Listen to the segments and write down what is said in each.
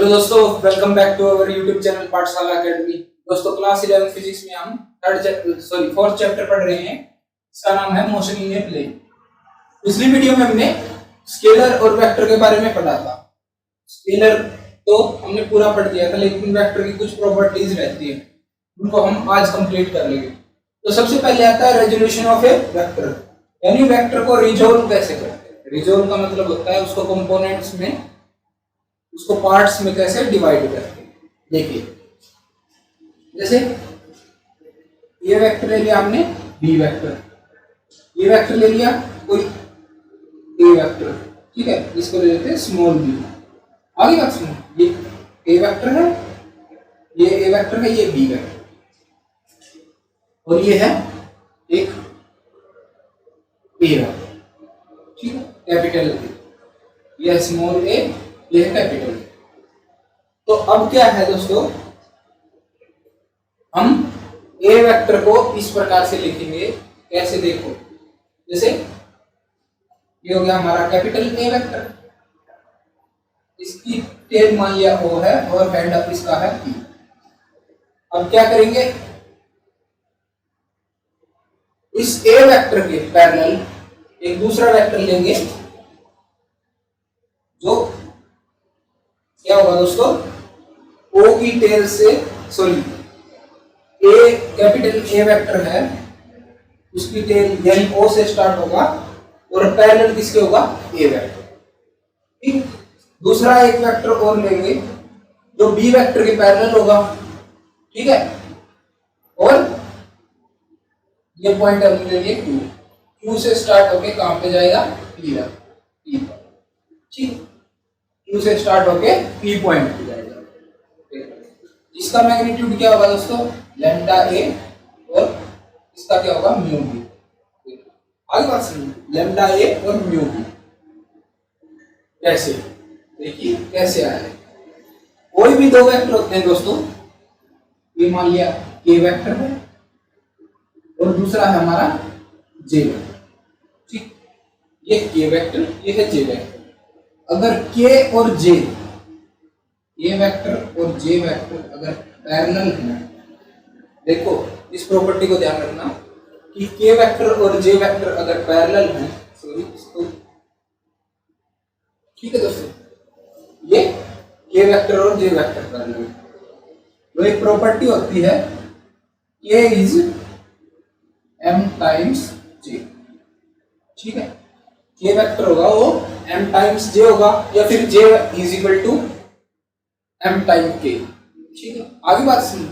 Hello दोस्तों, welcome back to our YouTube channel Pathshala academy. दोस्तों class 11 physics में हम फोर्थ चैप्टर पढ़ रहे हैं। इसका नाम है मोशन इन ए प्लेन। पिछली वीडियो में हमने स्केलर और वेक्टर के बारे में पढ़ा था। स्केलर तो हमने पूरा पढ़ दिया था, लेकिन वेक्टर की कुछ प्रॉपर्टीज रहती है, उनको हम आज कंप्लीट कर लेंगे। तो सबसे पहले आता है रेजोल्यूशन ऑफ ए वेक्टर, यानी वेक्टर को रिजोल्व कैसे करते हैं। रिजोल्व का मतलब होता है उसको कंपोनेंट्स में, उसको पार्ट्स में कैसे डिवाइड करते हैं। देखिए, जैसे ये वेक्टर ले लिया हमने बी वेक्टर, ये वेक्टर ले लिया कोई ए वेक्टर, ठीक है, इसको ले लेते हैं स्मॉल बी। आगे बात सुनो, ये ए वेक्टर है, ये ए वेक्टर है, ये बी वेक्टर, और ये है एक ए वेक्टर, ठीक है, कैपिटल ए, ये स्मॉल ए, ये है कैपिटल। तो अब क्या है दोस्तों, हम ए वेक्टर को इस प्रकार से लिखेंगे। कैसे, देखो, जैसे ये हो गया हमारा कैपिटल ए वेक्टर, इसकी टेल मान लिया ओ है और हैंड अप इसका है पी। अब क्या करेंगे, इस ए वेक्टर के पैरेलल एक दूसरा वेक्टर लेंगे, जो क्या होगा दोस्तों, ओ की टेल से, sorry, A capital A vector है, उसकी टेल यानी ओ से स्टार्ट होगा और पैरेलल किसके होगा, ए वेक्टर। ठीक, दूसरा एक वेक्टर और लेंगे जो बी वेक्टर के पैरेलल होगा, ठीक है, और ये पॉइंट हम लेंगे क्यू, क्यू से स्टार्ट होके कहां पे जाएगा, पी पर, ठीक, क्यू से स्टार्ट होके पी पॉइंट पे जाएगा। इसका मैग्नीट्यूड क्या होगा दोस्तों, लैम्डा ए, और इसका क्या होगा, म्यू बी। आगे बात सुनिए, लैम्डा ए और म्यू बी कैसे, देखिए कैसे आया है। कोई भी दो वेक्टर होते हैं दोस्तों, ये मान लिया के वेक्टर है और दूसरा है हमारा जे वेक्टर, ठीक, ये के वेक्टर, ये है जे वेक्टर। अगर के और जे, ये वेक्टर और जे वेक्टर अगर पैरेलल है, देखो इस प्रॉपर्टी को ध्यान रखना कि के वेक्टर और जे वेक्टर अगर पैरेलल है, सॉरी इसको, ठीक है दोस्तों, ये के वेक्टर और जे वेक्टर पैरेलल, तो एक प्रॉपर्टी होती है के इज एम टाइम्स जे, ठीक है, के वेक्टर होगा वो m टाइम्स जे होगा, या फिर j is equal to m time k, ठीक है। आगे बात सुनिए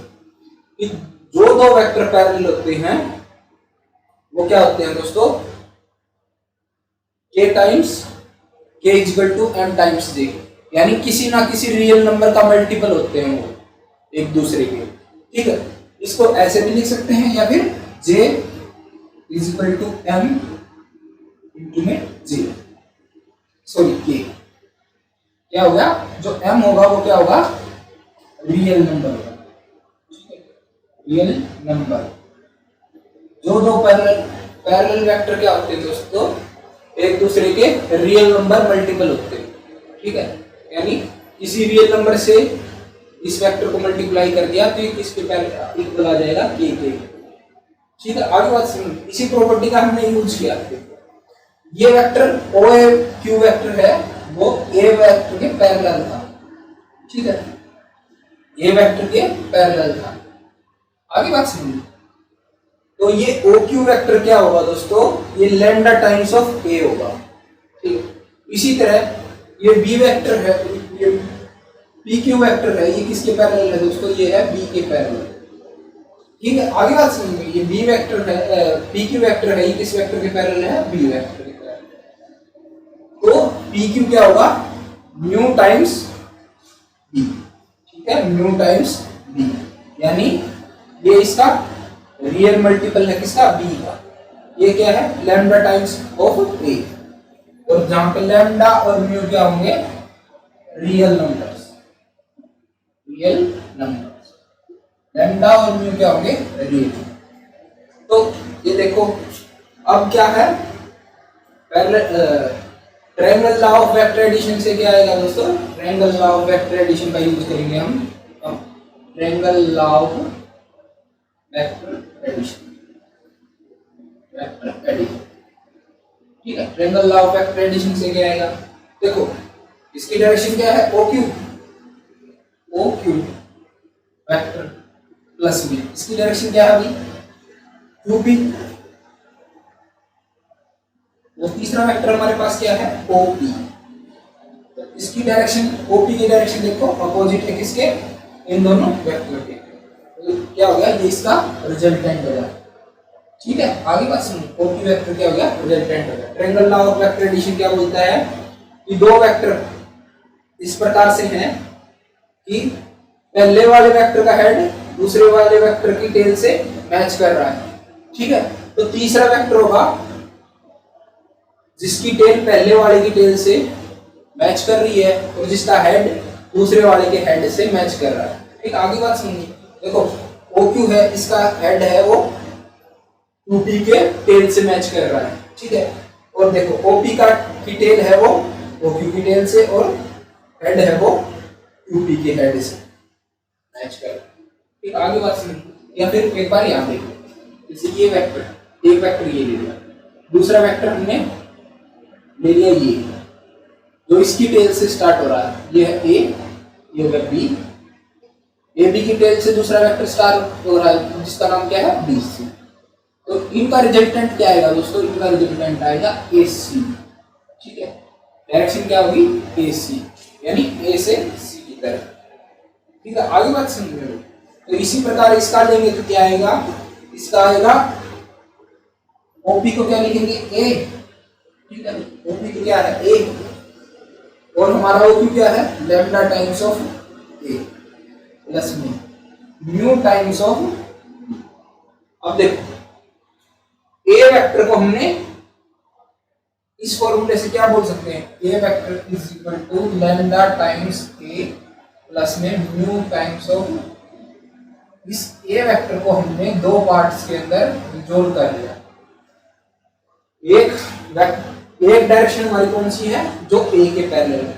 कि जो दो वेक्टर पैरेलल होते हैं वो क्या होते हैं दोस्तों, k times k is equal to m times j, यानी किसी ना किसी रियल नंबर का मल्टीपल होते हैं वो एक दूसरे के, ठीक है। इसको ऐसे भी लिख सकते हैं, या फिर j is equal to m into में j, सॉरी के, क्या होगा, जो m होगा वो क्या होगा, रियल नंबर होगा, ठीक है, रियल नंबर। जो दो पैरेलल वेक्टर क्या होते हैं दोस्तों, एक दूसरे के रियल नंबर मल्टीपल होते हैं, ठीक है, यानी किसी रियल नंबर से इस वेक्टर को मल्टीप्लाई कर दिया तो ये किसके इक्वल आ जाएगा, के, ठीक है। आगे बात सुनिए, इसी प्रॉपर्टी का हमने यूज किया। ये वेक्टर ओ ए क्यू वेक्टर है, वो ए वेक्टर के पैरेलल था, ठीक है, ए वेक्टर के पैरेलल था। आगे बात सुनिए, तो ये ओ क्यू वेक्टर क्या होगा दोस्तों, ये लैम्डा टाइम्स ऑफ ए होगा, ठीक है। इसी तरह ये बी वेक्टर है, ये पी क्यू वेक्टर है, ये किसके पैरेलल है दोस्तों, ये है बी के पैरेलल, ठीक है। आगे बात सुनिए, ये बी वेक्टर है, पी क्यू वेक्टर है, ये किस वेक्टर के पैरेलल है, बी वेक्टर। तो PQ क्या होगा, म्यू टाइम्स बी, ठीक है, म्यू टाइम्स बी, यानी ये इसका रियल मल्टीपल है किसका, बी का। ये क्या है, लैम्डा टाइम्स ऑफ ए, और जहां पे लैम्डा और म्यू क्या होंगे, real numbers, real numbers, lambda और म्यू क्या होंगे, रियल। तो ये देखो, अब क्या है, parallel triangle law of vector addition से क्या आएगा दोस्तों? Triangle law of vector addition का यूज करेंगे हम। Triangle law of vector addition, ठीक है। Triangle law of vector addition से क्या आएगा? देखो इसकी डायरेक्शन क्या है? ओ क्यू वेक्टर प्लस में, इसकी डायरेक्शन क्या है अभी? Q P. वो तीसरा वेक्टर हमारे पास क्या है? ओपी। तो इसकी डायरेक्शन, ओपी की डायरेक्शन देखो अपोजिट है किसके? इन दोनों वेक्टर के। तो क्या हो गया? ये इसका रिजल्टेंट हो गया, ठीक है। आगे बात सुनो, ओपी वेक्टर क्या हो गया? रिजल्टेंट हो गया। Triangle law of vector addition क्या बोलता है कि दो वेक्टर इस प्रकार से हैं कि पहले वाले वेक्टर का हेड दूसरे वाले वेक्टर की टेल से मैच कर रहा है, ठीक है। तो तीसरा वेक्टर होगा जिसकी टेल पहले वाले की टेल से मैच कर रही है और जिसका हेड दूसरे वाले के हेड से मैच कर रहा है, ठीक। आगे बात सुनिए, देखो OQ है, इसका हेड है वो QP के टेल से मैच कर रहा है, ठीक है। और देखो OP का की टेल है वो OQ की टेल से और हेड है वो QP के हेड से मैच कर रहा है, ठीक। आगे बात सुनिए, या फिर एक बार यहाँ देखो, जैसे ये वेक्टर, एक वेक्टर ये ले लिया, दूसरा वेक्टर हमने ले लिया ये जो इसकी टेल से स्टार्ट हो रहा है, ये है A, ये होगा B, AB की टेल से दूसरा वेक्टर स्टार्ट हो रहा है जिसका नाम क्या है? BC। तो इनका रिजल्टेंट क्या आएगा दोस्तों? इनका रिजल्टेंट आएगा AC, ठीक है। डायरेक्शन क्या होगी? AC, यानी A से C की तरफ, ठीक है। आगे बात समझो, तो इसी प्रकार इसका लेंगे तो क्या आएगा? इसका आएगा OP को क्या लिखेंगे? A, ठीक है। OP को क्या है? A, और हमारा OQ क्या है? Lambda times of A plus में म्यू टाइम्स ऑफ। अब देखो A वेक्टर को हमने इस फॉर्मूले से क्या बोल सकते हैं? A vector is equal to lambda times A plus में म्यू टाइम्स ऑफ। इस A वेक्टर को हमने दो पार्ट्स के अंदर जोड़ कर लिया। एक डायरेक्शन हमारी कौन सी है? जो A के पैरेलल है,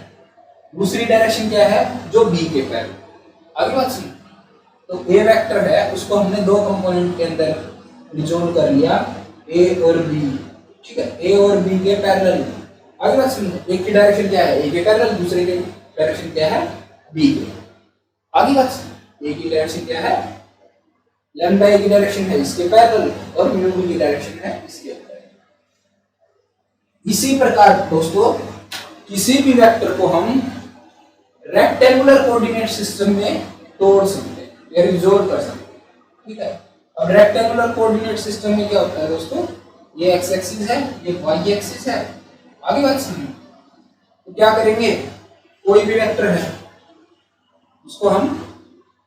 दूसरी डायरेक्शन क्या है? जो B के पैरेलल। आगे बात सुनिए, तो A वेक्टर है उसको हमने दो कंपोनेंट के अंदर रिजोल्व कर लिया, A और B, ठीक है। A और B के पैरेलल। आगे बात सुनिए, एक की डायरेक्शन क्या है? A के पैरेलल, दूसरे की डायरेक्शन क्या है? B के। आगे बात सुनिए, A की डायरेक्शन क्या है? लैम्डा A की डायरेक्शन है इसके पैरेलल और म्यू B की डायरेक्शन है इसके पैरेलल। इसी प्रकार दोस्तों किसी भी वेक्टर को हम रेक्टेंगुलर कोऑर्डिनेट सिस्टम में तोड़ सकते हैं या रिजोल्व कर सकते हैं, ठीक है। अब रेक्टेंगुलर कोऑर्डिनेट सिस्टम में क्या होता है दोस्तों? ये x एक्सिस है, ये y एक्सिस है। आगे बात सुनिए, तो क्या करेंगे? कोई भी वेक्टर है उसको हम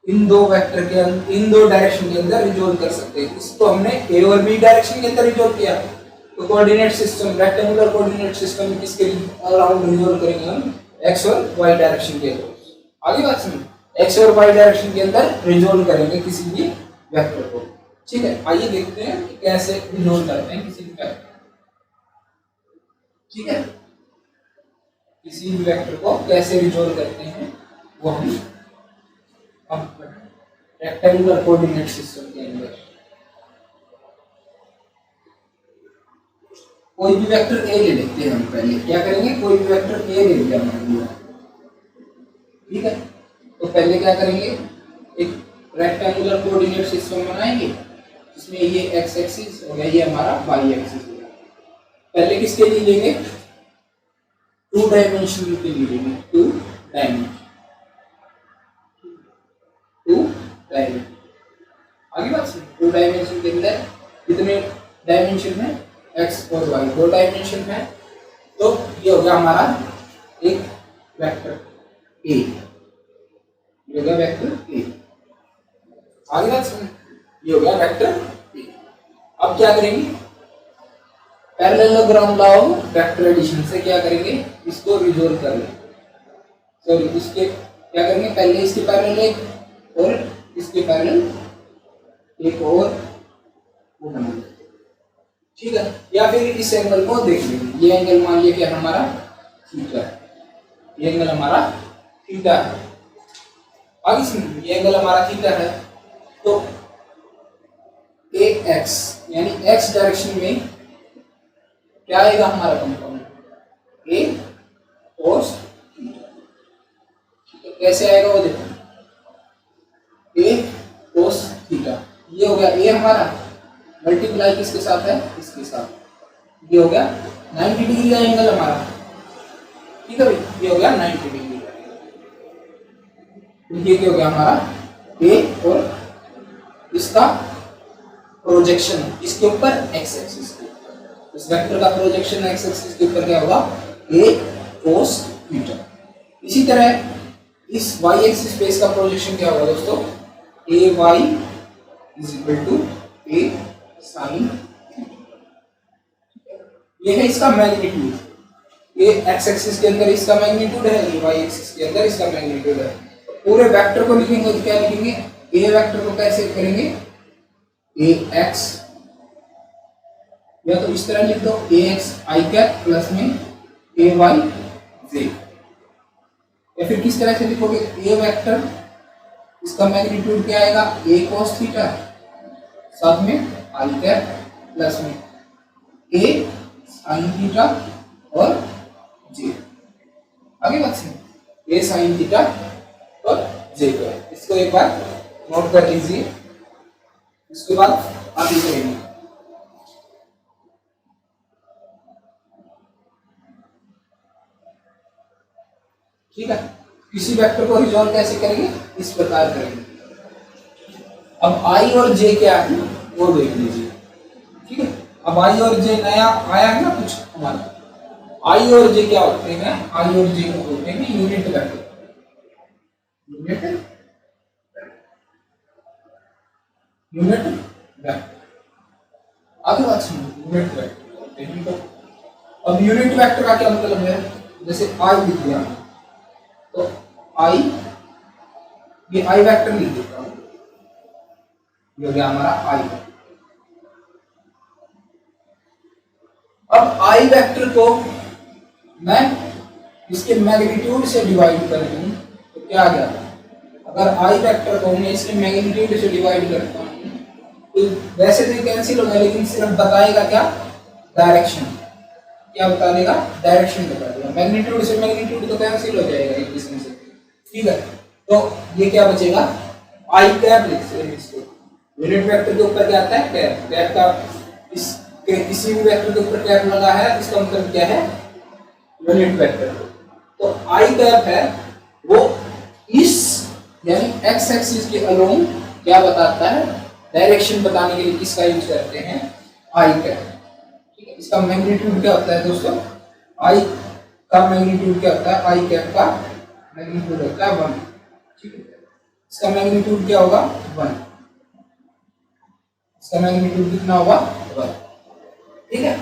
इन दो वेक्टर के इन दो डायरेक्शन के अंदर रिजोल्व कर सकते हैं। इसको हमने A और B डायरेक्शन के अंदर रिजोल्व किया, तो coordinate system, rectangular coordinate system में किसके अराउंड रिजोल्व करेंगे हम? x और y डायरेक्शन के अंदर। आगे बात सुनिए, x और y डायरेक्शन के अंदर रिजोल्व करेंगे किसी भी वेक्टर को, ठीक है। आइए देखते हैं कि कैसे रिजोल्व करते हैं किसी भी वेक्टर, ठीक है। किसी भी वेक्टर को कैसे रिजोल्व करते हैं वो हम अब रेक्टेंगुलर कोऑर्डिनेट सिस्टम के अंदर। कोई भी वेक्टर A ले लेते हैं हम। पहले क्या करेंगे? कोई भी वेक्टर A ले लिया हमने, ठीक है। तो पहले क्या करेंगे? एक रेक्टेंगुलर कोऑर्डिनेट सिस्टम बनाएंगे जिसमें ये x एक्सिस हो गया, ये हमारा y एक्सिस हो गया। पहले किसके लिए लेंगे? टू डायमेंशन के लिए लेंगे, टू डायमेंशन। आगे बात सुनिए, टू डायमेंशन के अंदर कितने डायमेंशन है? x और y, दो डायमेंशन है। तो ये हो गया हमारा एक वेक्टर A, ये हो गया वेक्टर A। आगे बात सुनिए, ये हो गया वेक्टर A। अब क्या करेंगे? Parallelogram law of vector addition से क्या करेंगे? इसको रिजोल्व कर लेंगे। सॉरी, इसके क्या करेंगे? पहले इसके पैरेलल एक और इसके पैरेलल एक और वो बनाएंगे, ठीक है। या फिर इस एंगल को देख लेंगे, ये एंगल मान लिया कि हमारा थीटा, ये एंगल हमारा थीटा है। आगे सुनिए, ये एंगल हमारा थीटा है, तो ए एक्स यानी एक्स डायरेक्शन में क्या आएगा हमारा कंपोनेंट ए कोस थीटा। कैसे आएगा वो देखो, ए कोस थीटा, ये हो गया ए हमारा, मल्टीप्लाई किसके साथ है, इसके साथ, ये हो गया 90 डिग्री का एंगल हमारा, ठीक है भाई, ये हो गया 90 डिग्री का। ये क्या हो गया हमारा ए और इसका प्रोजेक्शन इसके ऊपर एक्स एक्सिस के, इस वेक्टर का प्रोजेक्शन एक्स एक्सिस के ऊपर क्या होगा, ए कोस थीटा। इसी तरह इस वाई एक्सिस पे इसका प्रोजेक्शन क्या होगा दोस्तों, A Y is equal to A sine, ये है इसका मैग्नीट्यूड, ये एक्स एक्सिस के अंदर इसका मैग्नीट्यूड है, ये वाई एक्सिस के अंदर इसका मैग्नीट्यूड है। पूरे वेक्टर को लिखेंगे तो क्या लिखेंगे, ए वेक्टर को कैसे करेंगे, ए एक्स, या तो इस तरह लिख दो ए एक्स आई कैप प्लस में ए वाई जे, या फिर किस तरह से लिखोगे, ए वेक्टर इसका मैग्नीट्यूड क्या आएगा, ए कोस थीटा साथ में आई कैप प्लस में ए साइन थीटा और जे। आगे बात सुनिए, ए साइन थीटा और जे का, इसको एक बार नोट कर लीजिए, इसके बाद आगे करेंगे। ठीक है, किसी वेक्टर को रिजॉल्व कैसे करेंगे, इस प्रकार करेंगे। अब आई और जे क्या है वो देख लीजिए, ठीक है। अब आई और जे नया आया है ना कुछ हमारा, आई और जे क्या होते हैं, आई और जे को बोलते हैं यूनिट वेक्टर, यूनिट वेक्टर। आगे बात सुनिए, यूनिट वेक्टर बोलते हैं तो। अब यूनिट वेक्टर का क्या मतलब है, जैसे आई लिख दिया तो आई, ये आई वेक्टर लिख देता हूं, ये हो गया हमारा आई। अब आई वेक्टर को मैं इसके मैग्नीट्यूड से डिवाइड कर दूं तो क्या आ गया, अगर आई वेक्टर को मैं इसके मैग्नीट्यूड से डिवाइड करता हूं तो वैसे तो कैंसिल होगा, लेकिन सिर्फ बताएगा क्या, डायरेक्शन, क्या बता देगा, डायरेक्शन बता देगा। मैग्नीट्यूड से मैग्नीट्यूड तो कैंसिल हो जाएगा एक किस्म से, ठीक है। तो ये क्या बचेगा, आई कैप लिखते हैं इसको, यूनिट वेक्टर के ऊपर क्या आता है, कैप, कैप का इस किसी भी वेक्टर के ऊपर कैप लगा है, इसका मतलब क्या है, यूनिट वेक्टर। तो आई कैप है वो इस यानी एक्स एक्सिस के अलोंग क्या बताता है, डायरेक्शन बताने के लिए किसका यूज करते हैं, आई कैप, ठीक है। इसका मैग्नीट्यूड क्या होता है दोस्तों, आई का मैग्नीट्यूड क्या होता है, आई कैप का मैग्नीट्यूड होता है 1, ठीक है। इसका मैग्नीट्यूड क्या होगा, 1, इसका मैग्नीट्यूड कितना होगा, 1, ठीक है।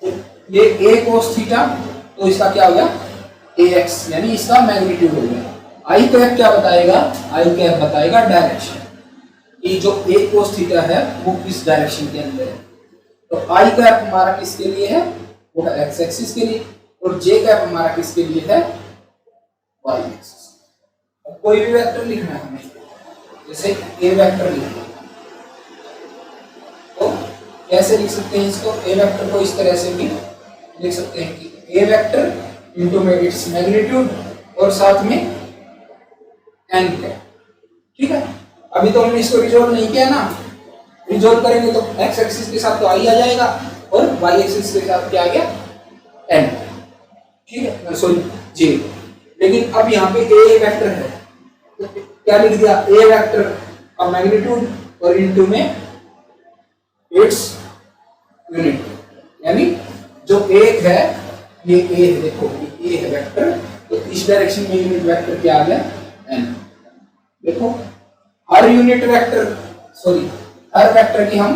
तो ये ए कोस थीटा, तो इसका क्या हो गया, ए एक्स, यानी इसका मैग्नीट्यूड हो गया। आई कैप क्या बताएगा, आई कैप बताएगा डायरेक्शन, कि जो ए कोस थीटा है वो किस डायरेक्शन के अंदर है। तो आई कैप हमारा किसके लिए है, वो है एक्स एक्सिस के लिए, और जे कैप हमारा किसके लिए है, वाई एक्सिस। अब कोई भी वेक्टर लिखना है हमें, जैसे ए वेक्टर लिखना, तो कैसे लिख सकते हैं इसको, ए वेक्टर को इस तरह से भी लिख सकते हैं कि ए वेक्टर इनटू में इट्स मैग्नीट्यूड और साथ में एन कैप, ठीक है। अभी तो हमने इसको रिजॉल्व नहीं किया ना, रिजॉल्व करेंगे तो एक्स एक्सिस के साथ तो आई आ जाएगा और वाई एक्सिस के साथ क्या आ गया, एन, ठीक है, सॉरी जे। लेकिन अब यहाँ पे ए वेक्टर है तो क्या लिख दिया, ए वेक्टर का मैग्नीट्यूड और इनटू में इट्स यूनिट, यानी जो एक है ये ए है, देखो ये है वेक्टर, तो इस डायरेक्शन में यूनिट वेक्टर क्या आ गया, एन। देखो हर यूनिट वेक्टर, सॉरी हर वेक्टर की हम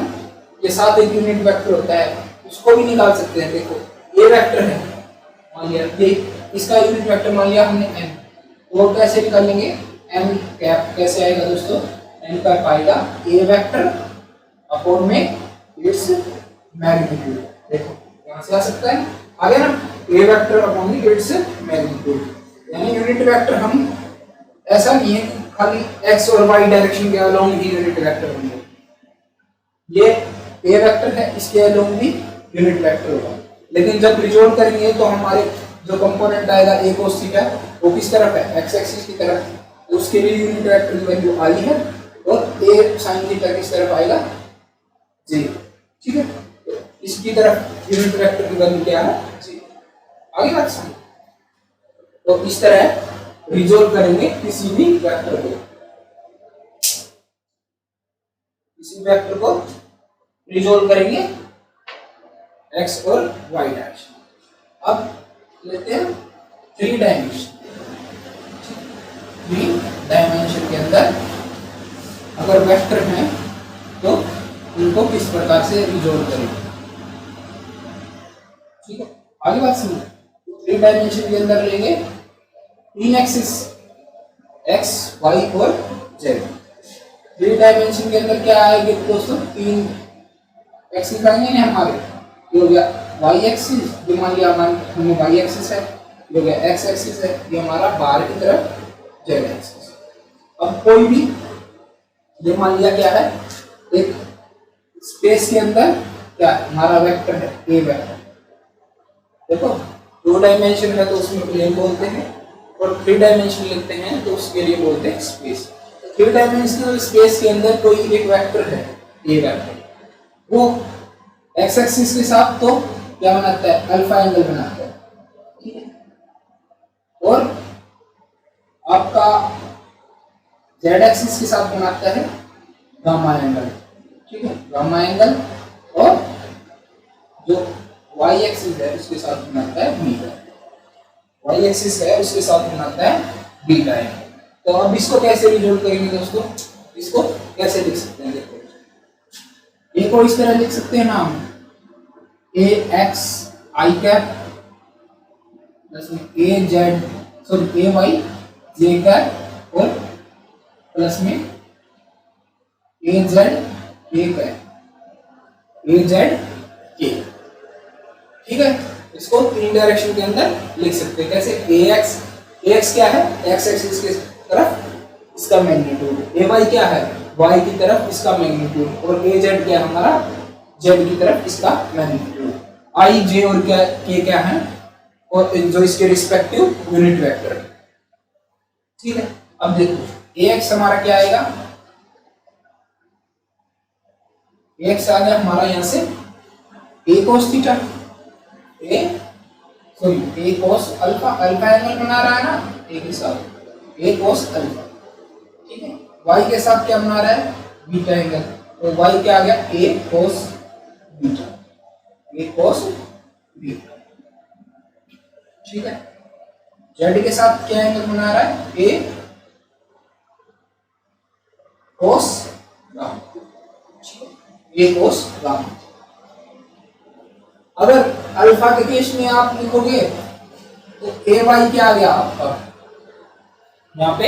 ये साथ एक यूनिट वेक्टर होता है उसको भी निकाल सकते हैं। देखो ये वेक्टर है, मान लिया ये इसका यूनिट वेक्टर मान लिया हमने एन, तो कैसे निकालेंगे, एन कैप कैसे आएगा दोस्तों, एन कैप आएगा ए वेक्टर अपॉन में इट्स मैग्नीट्यूड। देखो यहां से आ सकता है, आ गया ना, ए वेक्टर अपॉन में इट्स मैग्नीट्यूड। यानी यूनिट वेक्टर हम ऐसा नहीं है खाली एक्स और वाई डायरेक्शन के अलोंग ही यूनिट वेक्टर होंगे, ये ए वेक्टर है इसके अलोंग भी यूनिट वेक्टर होगा। लेकिन जब रिजोल्व करेंगे तो हमारे जो कंपोनेंट आएगा ए cos थीटा वो किस तरफ है, एक्स एक्सिस की तरफ, तो उसके लिए यूनिट वेक्टर की वैल्यू आई है, और ए sin थीटा किस तरफ आएगा, जी, ठीक है। तो इसकी तरफ यूनिट वेक्टर की वैल्यू क्या है, जी। आगे बात समझ। तो इस तरह रिजोल्व करेंगे किसी भी वेक्टर को, किसी वेक्टर को रिजोल्व करेंगे एक्स और वाई डायरेक्शन। अब लेते हैं 3 डायमेंशन। 3 डायमेंशन के अंदर अगर वेक्टर हैं तो उनको किस प्रकार से रिजोल्व करेंगे, ठीक है। आगे बात समझो। 3 डायमेंशन के अंदर लेंगे 3 एक्सिस एक्स वाई और जेड। 3 डायमेंशन के अंदर क्या आएंगे दोस्तों, 3 एक्सिस आएंगे ना हमारे, ये हो गया वाई एक्सिस, जो मान लिया हमें वाई एक्सिस है, ये हो गया एक्स एक्सिस है, ये हमारा बाहर की तरफ जेड एक्सिस। अब कोई भी ये मान लिया क्या है, एक स्पेस के अंदर क्या हमारा वेक्टर है ए वेक्टर। देखो 2 डायमेंशन है तो उसमें प्लेन बोलते हैं, और 3 डायमेंशन लिखते हैं तो उसके लिए बोलते हैं स्पेस। 3 डायमेंशनल स्पेस के अंदर कोई एक वेक्टर है ए वेक्टर, वो एक्स एक्सिस के साथ तो क्या बनाता है, अल्फा एंगल बनाता है, ठीक है। और आपका जेड एक्सिस के साथ बनाता है गामा एंगल, ठीक है, गामा एंगल। और जो वाई एक्सिस है उसके साथ बनाता है बीटा, वाई एक्सिस है उसके साथ बनाता है बीटा एंगल। तो अब इसको कैसे रिजोल्व करेंगे दोस्तों, इसको कैसे लिख सकते हैं, देखो ए को इस तरह लिख सकते हैं ना हम, A X I cap plus में A Z sorry A Y J cap और प्लस में A Z A cap A Z के, ठीक है। इसको 3 डायरेक्शन के अंदर लिख सकते हैं कैसे, ए एक्स क्या है, एक्स एक्सिस की तरफ इसका मैग्नीट्यूड, ए वाई क्या है, वाई की तरफ इसका मैग्नीट्यूड, और ए जेड क्या है हमारा, जेड की तरफ इसका मैग्नीट्यूड। आई जे और क्या के क्या है, और जो इसके रिस्पेक्टिव यूनिट वेक्टर, ठीक है। अब देखो ए एक्स हमारा क्या आएगा, ए एक्स आ गया हमारा यहां से ए cos थीटा, ए cos अल्फा, अल्फा एंगल बना रहा है ना ए के साथ, ए cos अल्फा, ठीक है। वाई के साथ क्या बना रहा है, बीटा एंगल, तो वाई क्या आ गया, ए cos बीटा, ए cos बीटा, ठीक है। जेड के साथ क्या एंगल बना रहा है, ए cos gamma, A cos gamma. अगर अल्फा के केस में आप लिखोगे तो ए वाई क्या आ गया आपका, यहाँ पे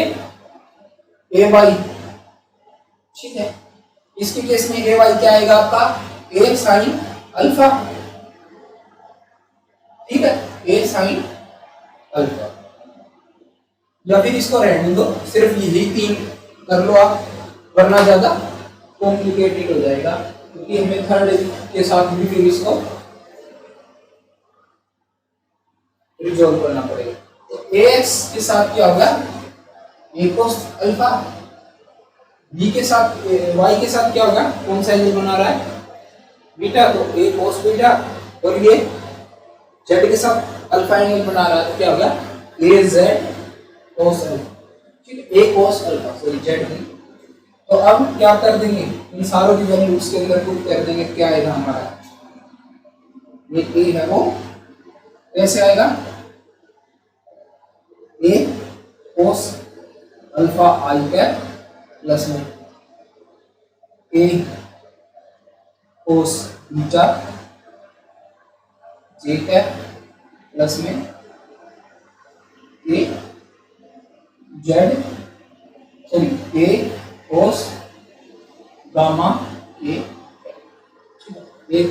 ए वाई, ठीक है। इसके केस में ए वाई क्या आएगा आपका, ए साइन अल्फा, ठीक है, ए साइन अल्फा। या फिर इसको रहने दो, सिर्फ यही 3 कर लो आप, वरना ज्यादा कॉम्प्लिकेटेड हो जाएगा, क्योंकि हमें थर्ड के साथ भी फिर इसको रिजॉल्व करना पड़ेगा। तो ए एक्स के साथ क्या होगा, ए cos अल्फा, बी के साथ वाई के साथ क्या होगा, कौन सा एंगल बना रहा है, बीटा, तो ए cos बीटा, और ये जेड के साथ अल्फा एंगल बना रहा है तो क्या होगा, ए जेड cos अल्फा, ठीक है, ए cos अल्फा सॉरी जेड नहीं। तो अब क्या कर देंगे, इन सारों की वैल्यू उसके अंदर पुट कर देंगे, क्या आएगा हमारा, ये ए है वो कैसे आएगा, A cos alpha I cap plus में A cos beta J cap plus में A Z sorry A cos gamma A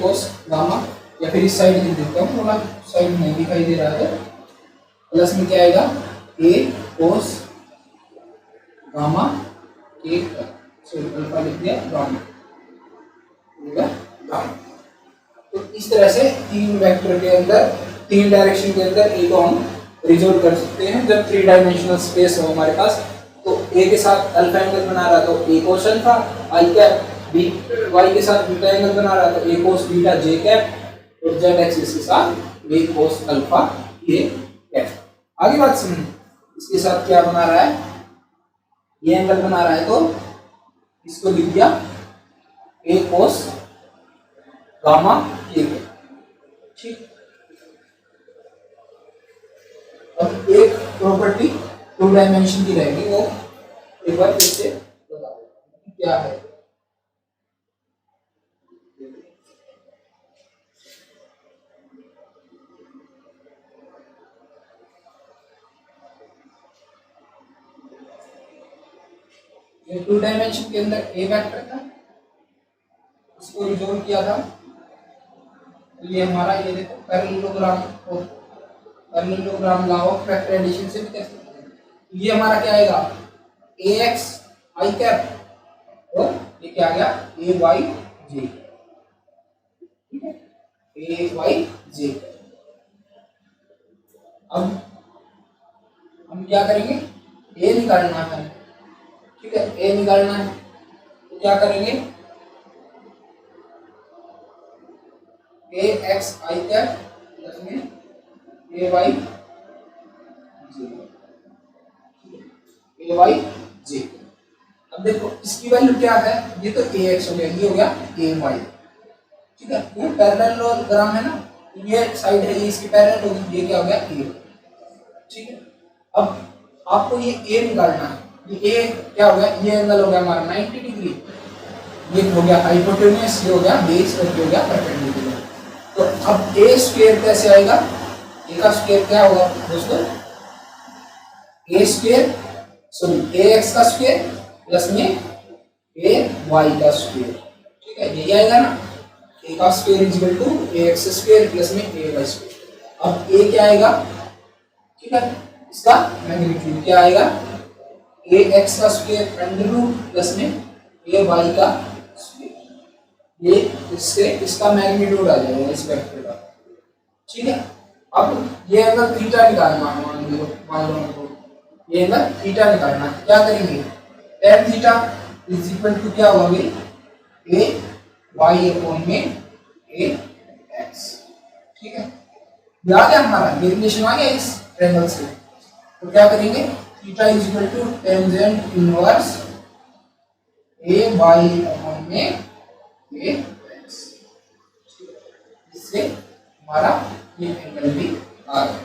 cos gamma, या फिर इस साइड लिख देता हूँ, थोड़ा साइड नहीं दिखाई दे रहा है, प्लस में क्या आएगा ए कोस गामा के, सॉरी अल्फा लिख दिया, गामा गामा। तो इस तरह से तीन वेक्टर के अंदर, तीन डायरेक्शन के अंदर ए को हम रिजोल्व कर सकते हैं। जब थ्री डायमेंशनल स्पेस हो हमारे पास, तो ए के साथ अल्फा एंगल बना रहा तो ए cos alpha I cap, B Y के साथ बीटा एंगल बना रहा तो ए कोस बीटा जे कैप, और जेड एक्सिस के साथ ए कोस अल्फा ए कैप। आगे बात सुनिए, इसके साथ क्या बना रहा है, ये एंगल बना रहा है तो इसको लिख दिया ए कोस गामा ए कैप। ठीक, अब एक प्रॉपर्टी टू डायमेंशन की रहेगी, वो एक बार फिर से बता दो क्या है। ये टू डायमेंशन के अंदर ए वेक्टर था, उसको रिजोल्व किया था, तो ये हमारा, ये देखो parallelogram law of vector addition से भी कह सकते हैं। ये हमारा क्या आएगा ए एक्स आई कैप, और ये क्या आ गया ए वाई जे, ठीक है, ए वाई जे। अब हम क्या करेंगे, ए निकालना है, ठीक है, ए निकालना है तो क्या करेंगे, ए एक्स आई कैप प्लस में A Y J, A Y जे। अब देखो इसकी वैल्यू क्या है, ये तो ए एक्स हो गया, ये हो गया ए वाई, ठीक है, ये पैरेललोग्राम है ना, ये साइड है, ये इसकी पैरेलल होगी, ये क्या हो गया ए, ठीक है। अब आपको ये ए निकालना है, ये ए क्या हो गया, ये एंगल हो गया हमारा 90 डिग्री, ये हो गया हाइपोटेन्यूस, ये हो गया बेस, और ये हो गया परपेंडिकुलर। तो अब ए स्क्वायर कैसे आएगा, ए का स्क्वायर क्या होगा दोस्तों, ए स्क्वायर सॉरी ए एक्स का स्क्वायर प्लस में ए वाई का स्क्वायर, ठीक है, यही आएगा ना, ए का square is equal to A x square plus में ए वाई स्क्वायर। अब ए क्या आएगा, ठीक है, इसका मैग्नीट्यूड क्या आएगा, ए एक्स का स्क्वायर अंडर रूट प्लस में ए वाई का स्क्वायर, ये इससे इसका मैग्नीट्यूड आ जाएगा इस वेक्टर का, ठीक है। अब ये एंगल थीटा निकालना है, मान लो हमको ये एंगल थीटा निकालना है, क्या करेंगे, tan theta is equal to क्या होगा ए वाई अपॉन में ए एक्स, ठीक है, आ गया हमारा, ये रिलेशन आ गया इस ट्रायंगल से। तो क्या करेंगे, theta is equal to tangent inverse A Y upon में ए एक्स, इससे हमारा ये एंगल भी आ गया,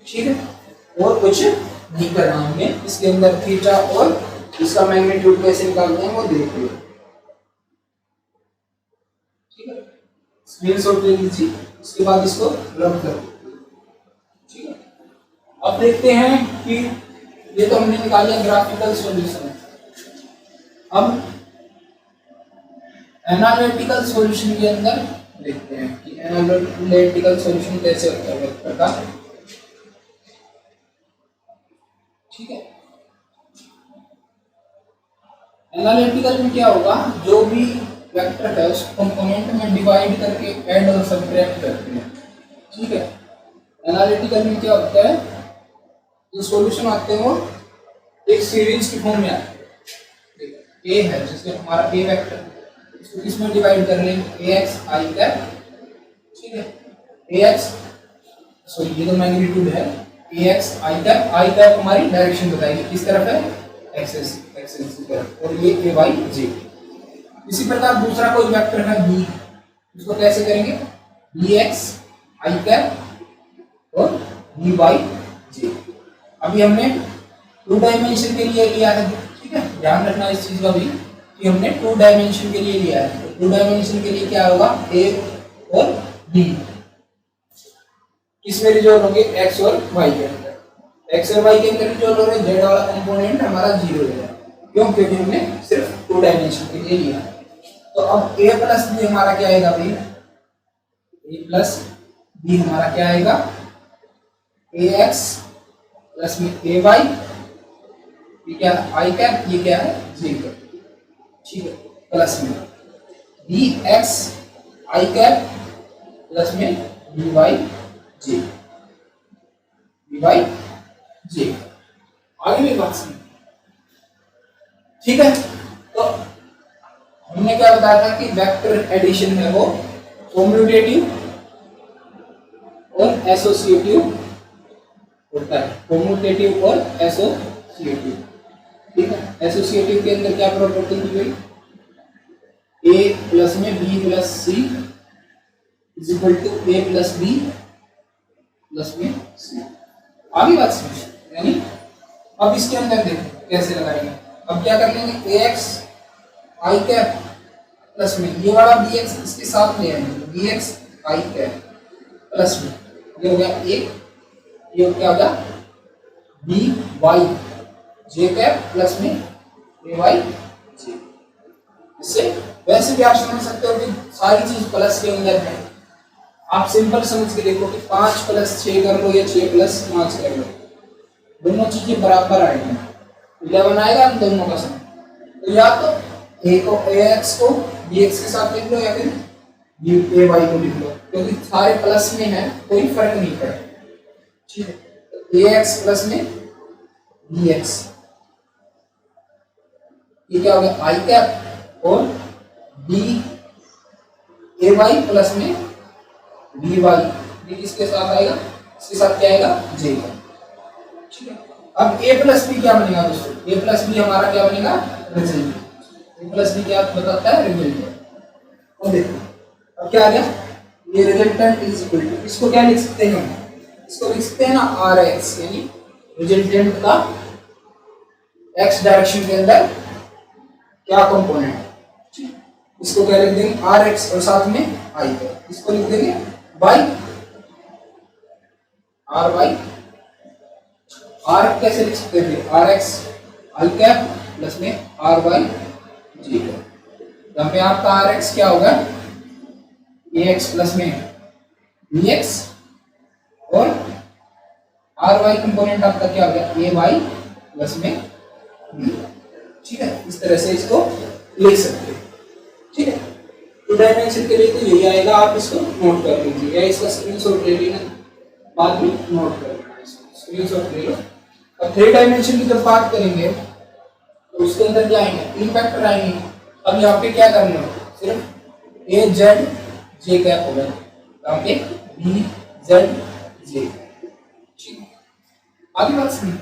ठीक है। और कुछ नहीं करना हमें, इसके अंदर थीटा और इसका मैग्नीट्यूड कैसे निकालते हैं वो देख लो, ठीक है, स्क्रीनशॉट ले लीजिए, उसके बाद इसको रब कर दो, ठीक है। अब देखते हैं कि ये तो हमने निकाल लिया ग्राफिकल सॉल्यूशन, अब एनालिटिकल सॉल्यूशन के अंदर देखते हैं कि एनालिटिकल सॉल्यूशन कैसे होता है वेक्टर का, ठीक है। एनालिटिकल में क्या होगा, जो भी वेक्टर है उसको कंपोनेंट में डिवाइड करके ऐड और सब्ट्रैक्ट करते हैं, ठीक है। एनालिटिकल में क्या होता है, जो सॉल्यूशन आते हैं वो एक सीरीज की फॉर्म में आते हैं, ए है जैसे हमारा ए वेक्टर, इसको किसमें डिवाइड कर लेंगे, ए एक्स आई कैप, ठीक है, ए एक्स सॉरी ये तो मैग्नीट्यूड है, ए एक्स आई कैप हमारी डायरेक्शन बताएगी किस तरफ है, एक्सेस की तरफ, और ये ए वाई जे। इसी प्रकार दूसरा कोई वेक्टर है बी, इसको कैसे करेंगे, बी एक्स आई कैप और बी वाई जे। अभी हमने टू डायमेंशन के लिए लिया है, ठीक है, ध्यान रखना इस चीज का भी कि हमने टू डायमेंशन के लिए लिया है, तो टू डायमेंशन के लिए क्या होगा, ए और बी किसमें रिजोल्व होंगे, एक्स और वाई के अंदर, एक्स और वाई के अंदर रिजोल्व हो रहे, जेड वाला कंपोनेंट हमारा 0 हो जाएगा, क्यों, क्योंकि हमने सिर्फ टू डायमेंशन के लिए लिया। तो अब ए प्लस बी हमारा क्या आएगा भाई, ए प्लस बी हमारा क्या आएगा, ए एक्स प्लस में ए वाई, ये क्या है आई कैप, ये क्या है जे कैप, ठीक है, प्लस में B x I cap plus में बी वाई जे, बी वाई जे। आगे भी बात सुनिए, ठीक है। तो हमने क्या बताया था कि वेक्टर एडिशन है वो कम्यूटेटिव और एसोसिएटिव होता है, कम्यूटेटिव और एसोसिएटिव, ठीक है। एसोसिएटिव के अंदर क्या प्रॉपर्टी की गई, ए प्लस में B plus C is equal to A plus B plus में सी। आगे बात समझ, यानी अब इसके अंदर देखो कैसे लगाएंगे। अब क्या कर लेंगे, ए एक्स आई कैप प्लस में ये वाला बी एक्स इसके साथ ले आएंगे, B x I cap plus में ये हो गया एक, ये क्या हो गया B Y J cap plus में ए वाई जे। इससे वैसे भी आप समझ सकते हो कि सारी चीज प्लस के अंदर है। आप सिंपल समझ के देखो कि 5 प्लस 6 कर लो या 6 प्लस 5 कर लो, दोनों चीजें बराबर आएंगी, 11 आएगा इन दोनों का सम। तो या तो ए को ए एक्स को बी एक्स के साथ लिख लो या फिर बी ए वाई को लिख लो, क्योंकि सारे प्लस में है कोई फर्क नहीं पड़ेगा, ठीक है। ए एक्स प्लस में बी एक्स, ये क्या हो गया आई कैप, और बी ए वाई प्लस में बी वाई, ये किसके साथ आएगा, इसके साथ क्या आएगा जे का, ठीक है। अब a प्लस बी क्या बनेगा दोस्तों, a प्लस बी हमारा क्या बनेगा रिजल्ट, a प्लस बी क्या बताता है रिजल्ट। और देखो अब क्या आ गया, ये रिजल्टेंट इज इक्वल टू, इसको क्या लिख सकते हैं हम, इसको लिख सकते हैं ना आर एक्स, यानी रिजल्टेंट का x डायरेक्शन के अंदर क्या कंपोनेंट है, इसको क्या लिख देंगे आर एक्स और साथ में आई है, इसको लिख देंगे बाई आर वाई। आर कैसे लिख सकते हैं, R X I cap plus में आर वाई जी कैप। यहाँ पे आपका आर एक्स क्या होगा, ए एक्स प्लस में बी एक्स, और आर वाई कंपोनेंट आपका क्या हो गया ए वाई प्लस में बी, ठीक है। इस तरह से इसको लिख सकते हैं, ठीक है। टू डायमेंशन के लिए तो यही आएगा, आप इसको नोट कर लीजिए या इसका स्क्रीनशॉट ले लेना, बाद में नोट कर लेना, स्क्रीनशॉट ले लो। अब 3 डायमेंशन की जब बात करेंगे तो उसके अंदर क्या आएंगे, 3 फैक्टर आएंगे। अब यहाँ पे क्या करना है, सिर्फ ए जेड जे कैप होगा, यहाँ पे बी जेड जे, ठीक है। आगे बात सुनिए,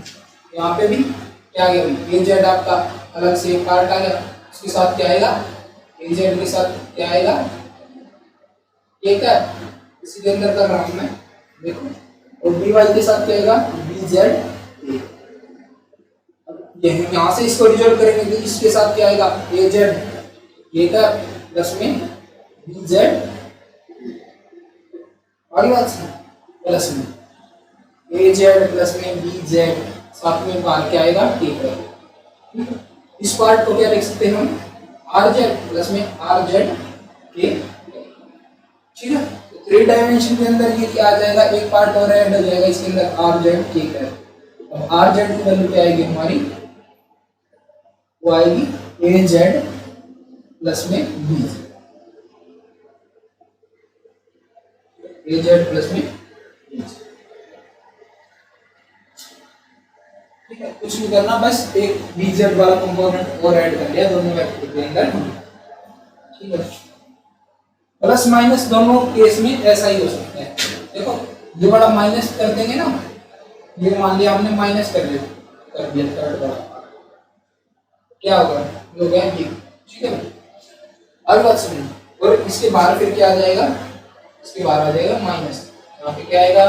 यहाँ पे भी क्या गया, ए जेड आपका अलग से एक पार्ट आ गया, उसके साथ क्या आएगा ए जेड के साथ क्या आएगा ए कैप, इसी के अंदर कर रहा हूं मैं देखो, और बी वाई के साथ क्या आएगा बी जेड, यहाँ से इसको रिजल्ट करेंगे तो इसके साथ क्या आएगा ए जेड ए का प्लस में बी जेड, और प्लस में ए जेड प्लस में बी जेड, साथ में बाहर क्या आएगा ए का। इस पार्ट को क्या लिख सकते हैं हम आर जेड प्लस में आर जेड के, ठीक है। 3 डायमेंशन के अंदर ये क्या आ जाएगा, एक पार्ट और ऐड हो जाएगा इसके अंदर आर जेड के का। अब आर जेड की वैल्यू क्या आएगी हमारी, वो आएगी ए जेड प्लस में बी जेड, ए जेड प्लस में बी जेड, ठीक है। कुछ नहीं करना, बस एक बी जेड वाला कंपोनेंट और ऐड कर लिया दोनों वेक्टर के अंदर, ठीक है। प्लस माइनस दोनों केस में ऐसा ही हो सकता है। देखो ये वाला माइनस कर देंगे ना, ये मान लिया हमने माइनस कर दिया थर्ड वाला, क्या होगा ये हो गया ये, ठीक है। अब बात सुनिए, और इसके बाहर फिर क्या आ जाएगा, इसके बाहर आ जाएगा माइनस, यहाँ पे क्या आएगा,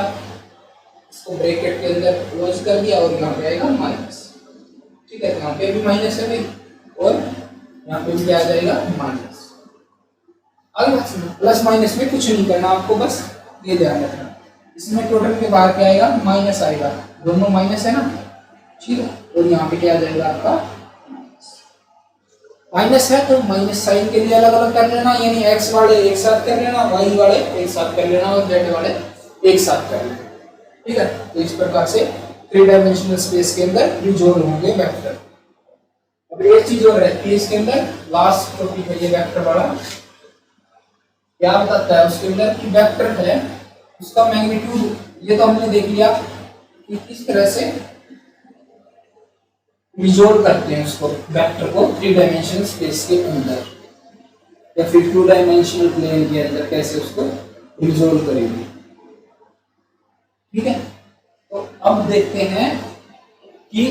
इसको ब्रैकेट के अंदर क्लोज कर दिया और यहाँ पे आएगा माइनस, ठीक है। यहाँ पे भी माइनस है भाई, और यहाँ पे भी क्या आ जाएगा माइनस। अब प्लस माइनस में कुछ नहीं करना आपको, बस ये ध्यान रखना, इसमें टोटल के बाहर क्या आएगा माइनस आएगा, दोनों माइनस है ना, ठीक है। और यहाँ पे क्या आ जाएगा आपका माइनस है, तो माइनस साइन के लिए अलग अलग कर लेना, यानी एक्स वाले एक साथ कर लेना, वाई वाले एक साथ कर लेना, और जेड वाले एक साथ कर लेना। ठीक है, तो इस प्रकार से 3 डायमेंशनल स्पेस के अंदर रिजॉल्व होंगे वेक्टर। अब एक चीज और रहती है इसके अंदर, लास्ट टॉपिक है ये वेक्टर वाला, क्या बताता है उसके अंदर कि वेक्टर है उसका मैग्नीट्यूड, ये तो हमने देख लिया कि किस तरह से रिजॉल्व करते हैं उसको वेक्टर को 3 डायमेंशनल स्पेस के अंदर या फिर 2 डायमेंशनल प्लेन के अंदर कैसे उसको रिजॉल्व करेंगे। ठीक है, तो अब देखते हैं कि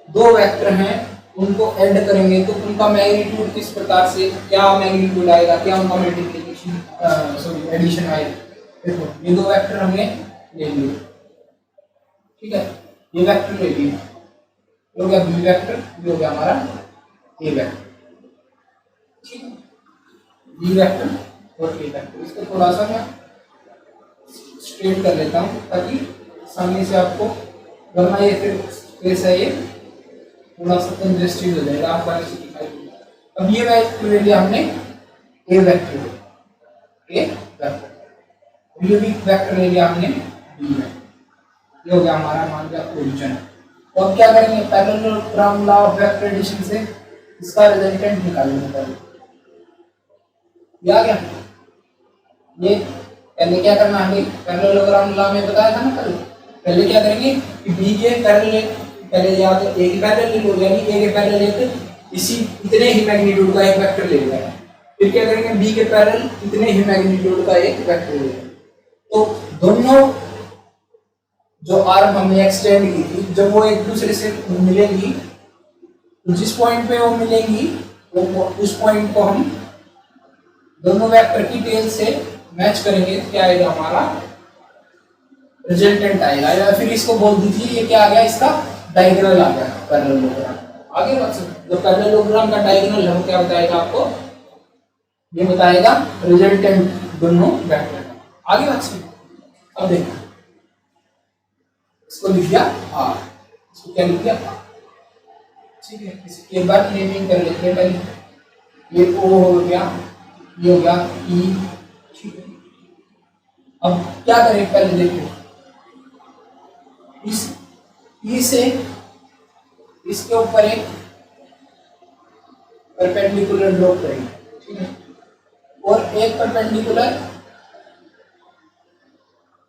2 वेक्टर हैं उनको ऐड करेंगे तो उनका मैग्नीट्यूड किस प्रकार से, क्या मैग्नीट्यूड आएगा, क्या उनका मल्टीप्लिकेशन सॉरी एडिशन आएगा। देखो ये 2 वेक्टर हमने ले लिए, ठीक है, ये वेक्टर ले लिए, ये हो गया बी वेक्टर, ये हो गया हमारा ए वेक्टर, ठीक है, बी वेक्टर और ए वेक्टर। इसको थोड़ा सा मैं स्ट्रेट कर लेता हूँ ताकि सामने से आपको, वरना ये फिर कैसा ये थोड़ा सा कंजेस्टेड हो जाएगा, आपको ऐसे दिखाई देगा। अब ये वेक्टर ले लिया हमने ए वेक्टर, ए वेक्टर, ये भी वेक्टर ले लिया हमने बी वेक्टर, ये हो गया हमारा मान लिया ओरिजिन। तो अब क्या करेंगे, parallelogram law of vector addition से इसका रिजल्टेंट निकालेंगे पहले। ये आ गया, ये पहले क्या करना है, पैरेललोग्राम लॉ में बताया था ना कल, पहले क्या करेंगे कि बी के पैरेलल, पहले या तो ए के पैरेलल ले लो, यानी ए के पैरेलल लेकर इसी इतने ही मैग्नीट्यूड का एक वेक्टर ले लेंगे, फिर क्या करेंगे बी के पैरेलल इतने ही मैग्नीट्यूड का एक वेक्टर ले लेंगे। तो दोनों जो आर्म हमने एक्सटेंड की थी, जब वो एक दूसरे से मिलेंगी तो जिस पॉइंट पे वो मिलेंगी वो उस पॉइंट को हम दोनों वेक्टर की टेल से मैच करेंगे, तो क्या आएगा हमारा रिजल्टेंट आएगा, या फिर इसको बोल दीजिए ये क्या आ गया, इसका डायगोनल आ गया पैरेललोग्राम। आगे बात सुनो, जो पैरेललोग्राम का डायगोनल है वो क्या बताएगा आपको, ये बताएगा रिजल्टेंट दोनों वेक्टर। आगे बात सुनो, अब देखो इसको लिख दिया आर, इसको क्या लिख दिया, ठीक है, इसके बाद नेमिंग कर लेते हैं पहले, ये ओ हो गया, ये हो गया ई, ठीक है। अब क्या करें, पहले देखो इस ई से इसके ऊपर एक परपेंडिकुलर ड्रॉ करेंगे, ठीक है, और एक परपेंडिकुलर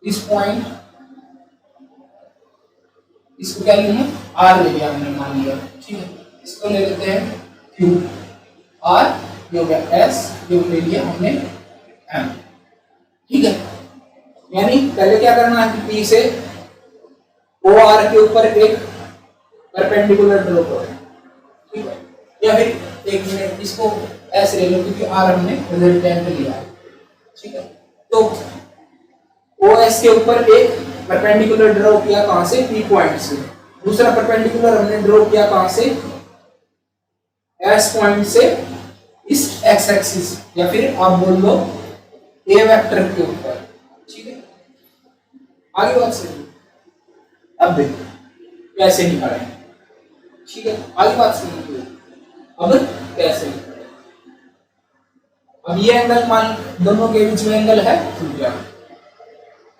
इस पॉइंट, इसको क्या लेना है, आर ले लिया हमने, मान लिया, ठीक है, इसको ले लेते हैं क्यू, आर ये हो गया एस, ये ले लिया हमने एम, ठीक है। यानी पहले क्या करना है कि पी से ओ आर के ऊपर एक परपेंडिकुलर ड्रॉ करें, ठीक है, या फिर एक मिनट इसको एस ले लो क्योंकि आर हमने रिजल्टेंट लिया है, ठीक है। तो ओ एस के ऊपर एक परपेंडिकुलर ड्रॉ किया कहां से, पी पॉइंट से, दूसरा परपेंडिकुलर हमने ड्रॉ किया कहां से, एस पॉइंट से इस एक्स एक्सिस, या फिर आप बोल लो ए वेक्टर के ऊपर, ठीक है। आगे बात सुनिए, अब देखो कैसे निकालें, ठीक है, आगे बात सुनिए, अब कैसे निकालें। अब ये एंगल मान दोनों के बीच में एंगल है थीटा,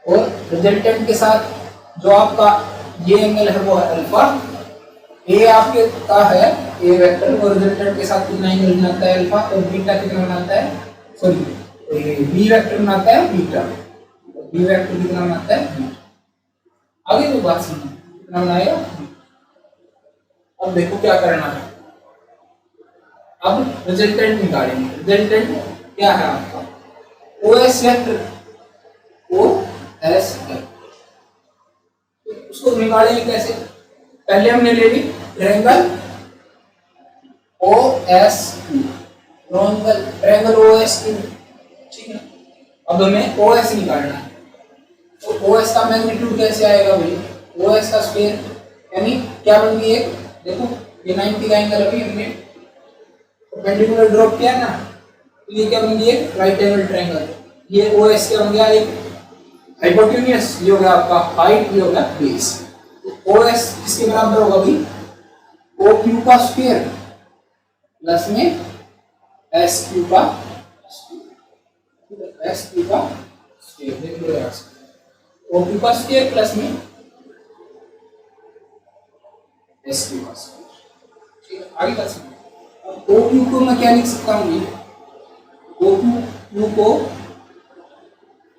और रिजल्टेंट के साथ जो आपका ये एंगल है वो है अल्फा, ए आपके का है ए वेक्टर, और रिजल्टेंट के साथ कितना एंगल बनाता है अल्फा, और बीटा कितना बनाता है, सॉरी बी वेक्टर बनाता है बीटा, बी वेक्टर कितना बनाता है बीटा। आगे जो बात सुनिए, कितना बनाएगा। अब देखो क्या करना है, अब रिजल्टेंट निकालेंगे। रिजल्टेंट क्या है आपका, O S vector, O S vector, उसको निकालेंगे कैसे, पहले हमने ले ली triangle O S Q, triangle O S Q, ठीक है। अब हमें ओ एस निकालना है, तो ओ एस का मैग्नीट्यूड कैसे आएगा भाई, ओ एस का स्क्वायर, यानी क्या बन गई एक, देखो ये 90 का एंगल अभी हमने परपेंडिकुलर ड्रॉप किया ना, तो ये क्या बन गई एक राइट एंगल ट्रायंगल, ये ओ एस क्या बन गया एक हाइपोटेन्यूज, ये हो गया आपका हाइट, ये हो गया बेस। तो ओ एस किसके बराबर होगा भाई, ओ क्यू का स्क्वायर प्लस में एस क्यू का स्क्वायर, एस क्यू का स्क्वायर, देख लो यार, ओ क्यू का स्क्वायर प्लस में आगे कर सकते हैं। ओ क्यू को मैं क्या लिख सकता हूँ, ओ क्यू को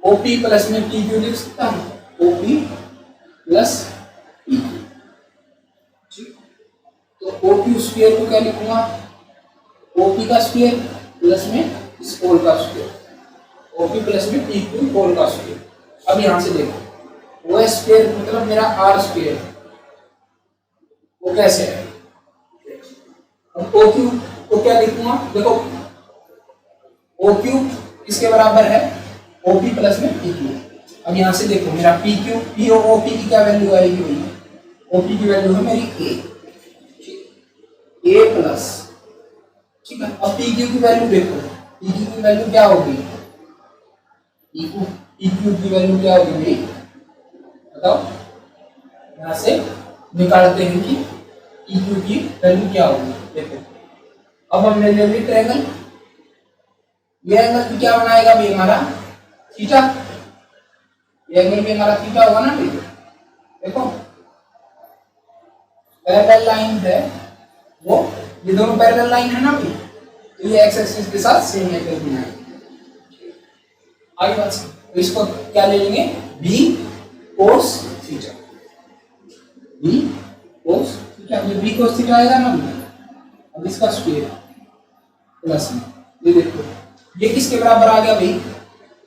ओपी प्लस में पी क्यू लिख सकता हूँ, ओपी प्लस पी क्यू। ठीक, तो ओ क्यू स्क्वायर को क्या लिखूंगा, ओपी का स्क्वायर प्लस में इस होल का स्क्वायर, ओपी प्लस में पी क्यू होल का स्क्वायर। अब यहां से देखो ओ स्क्वायर मतलब मेरा आर स्क्वायर, वो कैसे है, अब ओ क्यू को क्या लिखूंगा, देखो ओ क्यू इसके बराबर है ओपी प्लस में पी क्यू। अब यहां से देखो मेरा P Q, P O OP की क्या वैल्यू आएगी भाई, ओपी की वैल्यू है मेरी ए प्लस, ठीक है। अब पी क्यू की वैल्यू देखो, पी क्यू की वैल्यू क्या होगी, पी क्यू की वैल्यू क्या होगी भाई, बताओ, यहां से निकालते हैं कि पी क्यू की वैल्यू क्या होगी। देखो अब हमने ले ली ट्रायंगल, ये एंगल भी क्या बनाएगा भाई हमारा थीटा, ये एंगल भी हमारा थीटा होगा ना भाई। देखो पैरेलल लाइन है वो, ये दोनों पैरेलल लाइन है ना भाई, तो ये एक्स एक्सिस के साथ सेम एंगल बनाएगा। आगे बात, तो इसको क्या ले लेंगे, B cos theta, B cos theta, ये बी कोस थीटा आएगा ना भाई। अब इसका स्क्वायर प्लस में, ये देखो ये किसके बराबर आ गया भाई,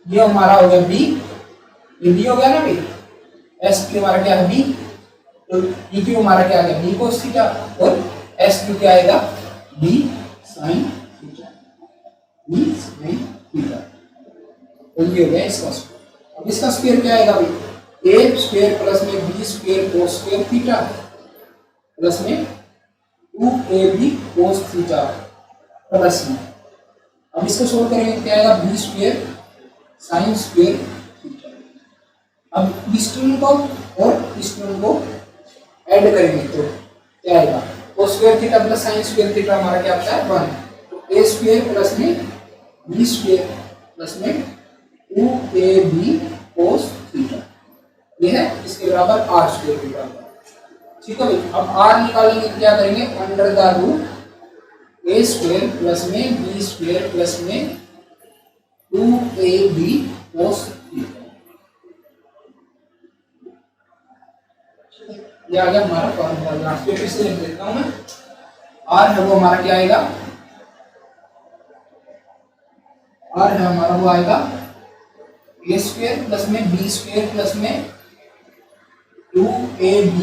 ये हमारा हो गया बी, ये बी हो गया ना भाई, एस क्यू हमारा क्या है बी, तो ई क्यू हमारा क्या आ गया बी कोस थीटा, और एस क्यू क्या आएगा B sine theta, B sine theta, तो ये हो गया इसका स्क्वायर। अब इसका स्क्वायर क्या आएगा भाई, ए स्क्वायर प्लस में B square cos square theta plus में 2ab कोस थीटा प्लस में, अब इसको सोल्व करेंगे तो क्या आएगा B square sine square theta. अब इस टर्म को और इस टर्म को ऐड करेंगे तो क्या आएगा, कोस square theta plus sign square theta हमारा क्या आता है 1, तो a स्क्वायर प्लस में b स्क्वायर प्लस में 2ab कोस थीटा, ये है इसके बराबर r स्क्वायर के बराबर। ठीक है भाई, अब r निकालेंगे तो क्या करेंगे, under the root a square plus में b स्क्वायर प्लस में 2ab कोस थीटा, ये आ गया हमारा फॉर्मूला। यहाँ पे फिर से लिख देता हूं मैं, r है वो हमारा क्या आएगा, r है हमारा वो आएगा a स्क्वायर प्लस में b स्क्वायर प्लस में 2ab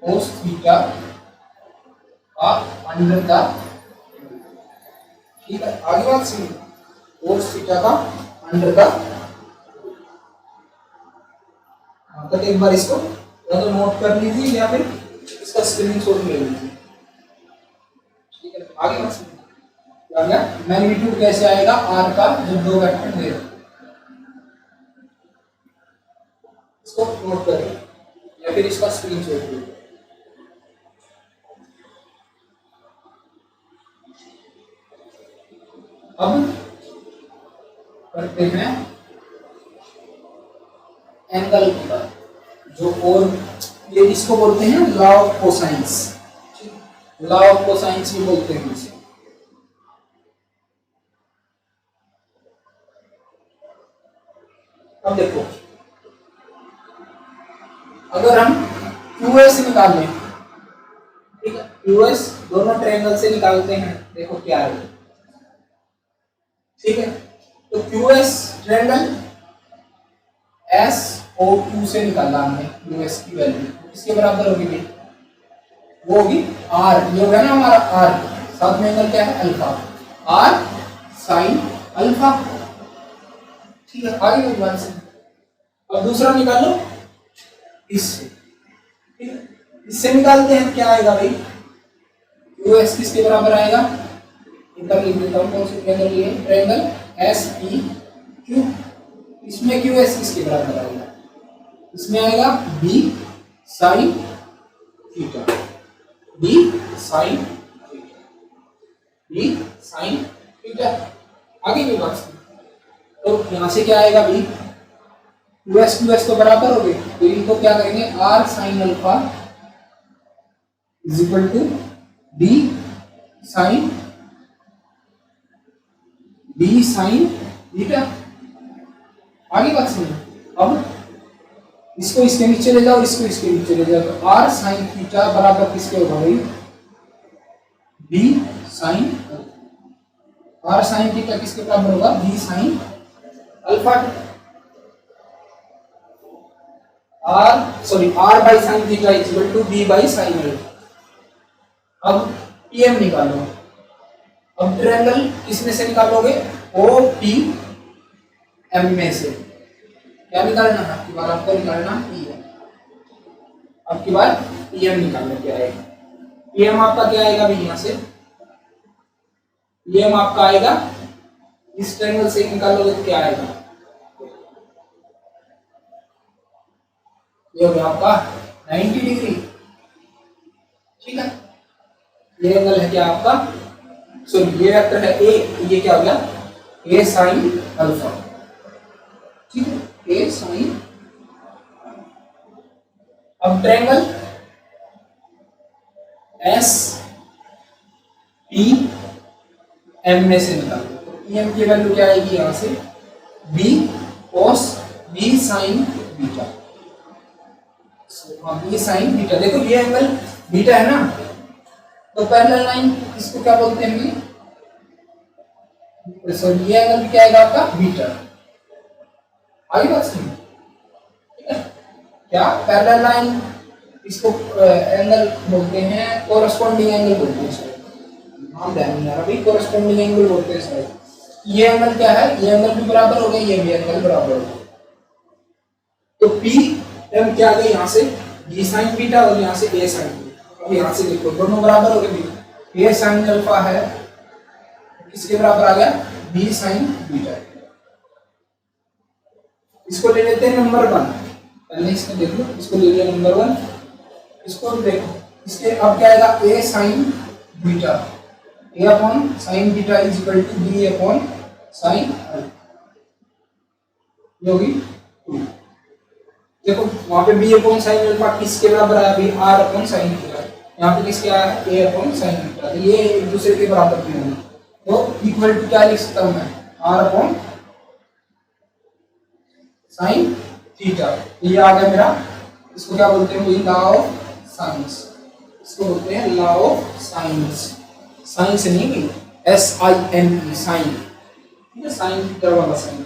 cos theta under the, ठीक है। आगे बात सुनिए, कोस थीटा का अंडर द, तो एक बार इसको या तो नोट कर लीजिए या फिर इसका स्क्रीनशॉट ले लीजिए, ठीक है। आगे बात सुनिए, क्या गया मैग्नीट्यूड कैसे आएगा r का जब दो वेक्टर दे, इसको नोट करें या फिर इसका स्क्रीनशॉट लीजिए। अब करते हैं एंगल की बात, जो और ये इसको बोलते हैं law of cosines, law of cosines भी बोलते हैं इसे। अब देखो अगर हम QS निकाल लें, ठीक है, QS दोनों ट्रायंगल से निकालते हैं, देखो क्या है, ठीक है। तो QS ट्रायंगल SO2 से निकाला हमने QS की वैल्यू, किसके बराबर होगी भाई, वो होगी R, ये होगा ना हमारा R, साथ में एंगल क्या है अल्फा, R साइन अल्फा, ठीक है। आगे की बात से अब दूसरा निकालो इससे, ठीक है, इससे निकालते हैं क्या आएगा भाई, QS किसके बराबर आएगा, इधर लिख देता हूं कौन से ट्रायंगल लिए, ट्रायंगल SEQ, इसमें QS किसके बराबर आएगा, इसमें आएगा B sine theta, B sine theta, B sign theta. आगे की बात, तो यहां से क्या आएगा भाई, QS तो बराबर हो गए, तो इनको क्या करेंगे R sine alpha is equal to B sine theta. आगे बात सुनो। अब इसको इसके नीचे ले जाओ, इसको इसके नीचे ले जाओ, तो आर साइन थीटा बराबर किसके होगा भाई? B sine. R sine theta किसके बराबर होगा? B sine alpha. R by sine theta equal to B by sine alpha. अब पीएम निकालो। अब ट्रायंगल किसमें से निकालोगे? ओ पी एम में से। क्या निकालना है आपकी बार? आपको निकालना पीएम। आपकी बार पीएम निकालना क्या आएगा? पीएम आपका क्या आएगा भी? यहां से पीएम आपका आएगा, इस ट्रायंगल से निकालोगे तो क्या आएगा? ये हो गया आपका 90 डिग्री। ठीक है, ये एंगल है क्या आपका? सॉरी, ये वेक्टर है ए, ये क्या हो गया? ए साइन अल्फा। ठीक है, ए साइन। अब ट्रायंगल एस पी एम में से निकालो, तो पी एम की वैल्यू क्या आएगी? यहां से B cos B sine beta. B sine beta. देखो ये एंगल बीटा है ना, तो पैरेलल लाइन इसको क्या बोलते हैं? सॉरी, ये एंगल क्या आएगा आपका? बीटा। आगे बात सुनिए। ठीक है, क्या पैरेलल लाइन इसको एंगल बोलते हैं, कोरस्पॉन्डिंग एंगल बोलते हैं। नाम ध्यान नहीं आ रहा भाई, कोरस्पॉन्डिंग एंगल बोलते हैं शायद। ये एंगल क्या है? ये एंगल भी बराबर हो गया, ये भी एंगल बराबर हो गया। तो पी एम क्या आ गया? यहाँ से बी साइन बीटा और यहाँ से ए साइन बीटा। अब यहाँ से देखो दोनों बराबर हो गए। ए साइन अल्फा है, किसके बराबर आ गया? B sine beta. इसको ले लेते हैं नंबर 1। पहले इसको देख लो, इसको ले लिया नंबर 1। इसको देखो, इसके अब क्या आएगा? A sine beta. A upon sine beta is equal to B upon sine alpha. ये होगी 2। देखो वहां पे बी अपॉन साइन अल्फा किसके बराबर आया? अभी आर अपॉन साइन थीटा। यहाँ पे किसके आया है? ए अपॉन साइन थीटा। तो ये एक दूसरे के बराबर भी होंगे, तो इक्वल टू क्या लिख सकता हूं मैं? R upon sine theta. ये आ गया मेरा, इसको क्या बोलते हैं? Law of sines. इसको बोलते हैं लॉ ऑफ साइंस। साइंस नहीं भी, SINE साइन। ठीक है, साइन थीटा वाला साइन।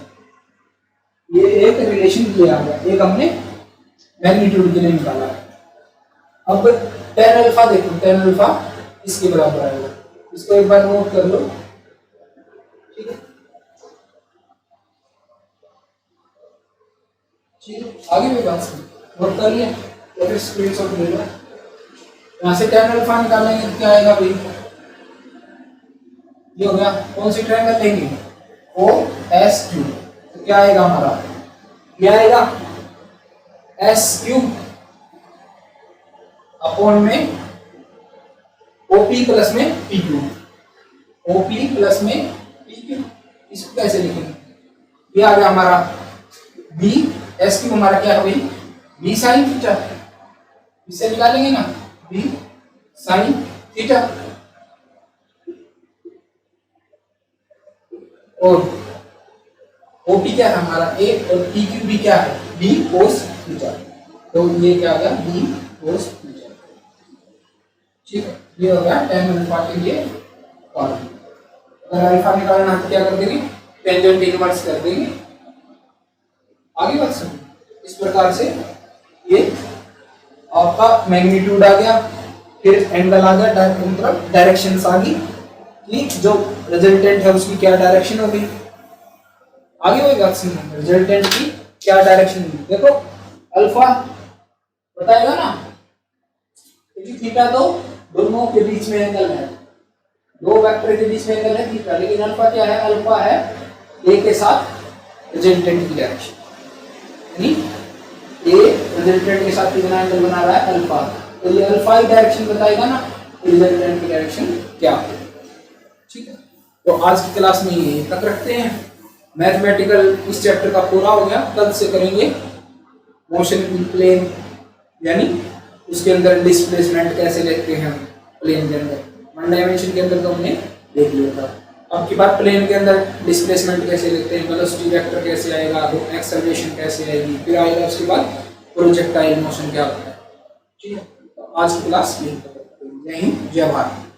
ये एक रिलेशन दिया गया, एक हमने मैग्नीट्यूड के लिए निकाला है। अब tan अल्फा देखो, tan अल्फा इसके बराबर आएगा। इसको एक बार नोट कर लो। ठीक है, आगे भी बात नोट कर लिया तो फिर स्क्रीनशॉट ले लो। यहाँ से tan अल्फा निकालेंगे तो क्या आएगा भाई? ये हो गया। कौन सी ट्रायंगल लेंगे? OSQ। तो क्या आएगा हमारा? क्या आएगा? S क्यूब अपॉन में OP प्लस में P क्यूब। OP प्लस में P क्यूब। इसको कैसे लिखेंगे? ये आ गया हमारा B S क्यूब। हमारा क्या है भाई? B sine theta. इसे निकालेंगे ना, B साइन थीटा। और OP क्या है हमारा? A, और P क्यूब भी क्या है? B cos theta. तो ये क्या आ गया? B cos theta. ठीक है, ये हो गया tan अल्फा के लिए फॉर्मूला। अगर अल्फा निकालना है तो क्या कर देंगे? टेंजेंट इनवर्स कर देंगे। आगे बात सुनो। इस प्रकार से ये आपका मैग्नीट्यूड आ गया, फिर एंगल आ गया, मतलब डायरेक्शंस आ गई कि जो रिजल्टेंट है उसकी क्या डायरेक्शन होगी। आगे वही बात सुनो, रिजल्टेंट की क्या डायरेक्शन होगी। देखो अल्फा बताएगा ना, क्योंकि थीटा तो दोनों के बीच में एंगल है, दो वेक्टर के बीच में एंगल है थीटा, लेकिन अल्फा क्या है? अल्फा है ए के साथ रिजल्टेंट की डायरेक्शन, यानी ए रिजल्टेंट के साथ कितना एंगल बना रहा है? अल्फा। तो ये अल्फा की डायरेक्शन बताएगा ना रिजल्टेंट की डायरेक्शन क्या है। ठीक है, तो आज की क्लास में ये तक रखते हैं। मैथमेटिकल इस चैप्टर का पूरा हो गया। कल से करेंगे मोशन इन प्लेन, यानी उसके अंदर डिस्प्लेसमेंट कैसे लेते हैं प्लेन के अंदर। वन डायमेंशन के अंदर तो हमने देख लिया था। अब की बात प्लेन के अंदर डिस्प्लेसमेंट कैसे लिखते हैं, वेलोसिटी वेक्टर कैसे आएगा, एक्सेलरेशन कैसे आएगी, फिर आएगा उसके बाद प्रोजेक्टाइल मोशन क्या होता है। ठीक है, तो आज की क्लास यही, जय हिंद जय भारत।